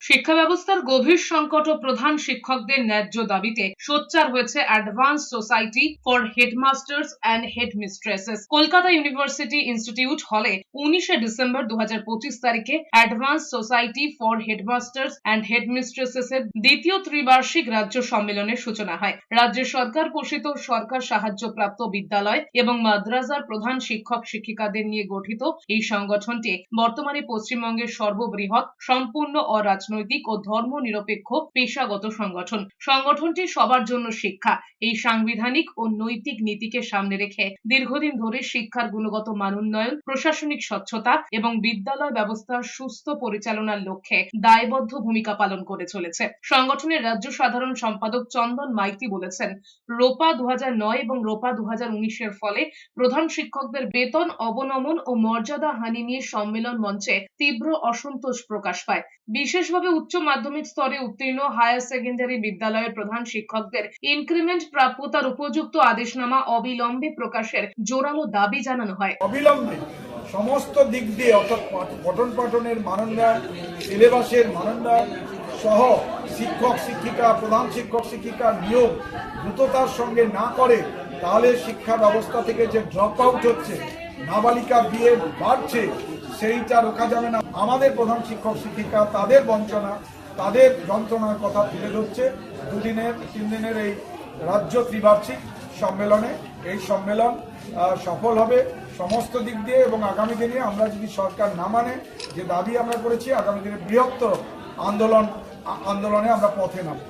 শিক্ষা ব্যবস্থার গভীর সংকট ও প্রধান শিক্ষকদের ন্যায্য দাবিতে সোচ্চার হয়েছে advance society for headmasters and হেডমিস্ট্রেসেস। Kolkata university institute হলে 19শে ডিসেম্বর 2025 তারিখে advance society for headmasters and হেডমিস্ট্রেসেস এর দ্বিতীয় ত্রিবার্ষিক রাজ্য সম্মেলনের সূচনা হয়। রাজ্য সরকার পোষিত সরকার সাহায্যপ্রাপ্ত বিদ্যালয় এবং মাদ্রাসার প্রধান শিক্ষক শিক্ষিকাদের নিয়ে গঠিত এই সংগঠনটি বর্তমানে পশ্চিমবঙ্গের সর্ববৃহৎ সম্পূর্ণ অরাজনৈতিক ও ধর্মনিরপেক্ষ পেশাগত সংগঠন। সংগঠনটি সবার জন্য শিক্ষা এই সাংবিধানিক ও নৈতিক নীতিকে সামনে রেখে দীর্ঘদিন ধরে শিক্ষার গুণগত মান উন্নয়ন, প্রশাসনিক স্বচ্ছতা এবং বিদ্যালয় ব্যবস্থার সুস্থ পরিচালনার লক্ষ্যে দায়বদ্ধ ভূমিকা পালন করে চলেছে। সংগঠনের রাজ্য সাধারণ সম্পাদক চন্দন মাইতি বলেছেন, রোপা 2009 এবং রোপা 2019 এর ফলে প্রধান শিক্ষকদের বেতন অবনমন ও মর্যাদা হানি নিয়ে সম্মেলন মঞ্চে তীব্র অসন্তোষ প্রকাশ পায়। বিশেষভাবে উচ্চ মাধ্যমিক স্তরে উত্তীর্ণ হায়ার সেকেন্ডারি বিদ্যালয়ের প্রধান শিক্ষকদের ইনক্রিমেন্ট প্রাপ্যতার উপযুক্ত আদেশনামা অবিলম্বে প্রকাশের জোরালো দাবি জানানো হয়। অবিলম্বে সমস্ত দিক দিয়ে অর্থাৎ পঠন পাঠনের মানোন্নয়ন, সিলেবাসের মানোন্নয়ন সহ শিক্ষক শিক্ষিকা, প্রধান শিক্ষক শিক্ষিকার নিয়োগ দ্রুততার সঙ্গে না করে তাহলে শিক্ষা ব্যবস্থা থেকে যে ড্রপ আউট হচ্ছে, নাবালিকা বিয়ে বাড়ছে, সেইটা রোকা যাবে না। আমাদের প্রধান শিক্ষক শিক্ষিকা তাদের বঞ্চনা, তাদের যন্ত্রণার কথা তুলে ধরছে 3 দিনের এই রাজ্য ত্রিবার্ষিক সম্মেলনে। এই সম্মেলন সফল হবে সমস্ত দিক দিয়ে এবং আগামী দিনে আমরা যদি সরকার না মানে যে দাবি আমরা করেছি, আগামী দিনে বৃহত্তর আন্দোলনে আমরা পথে নামব।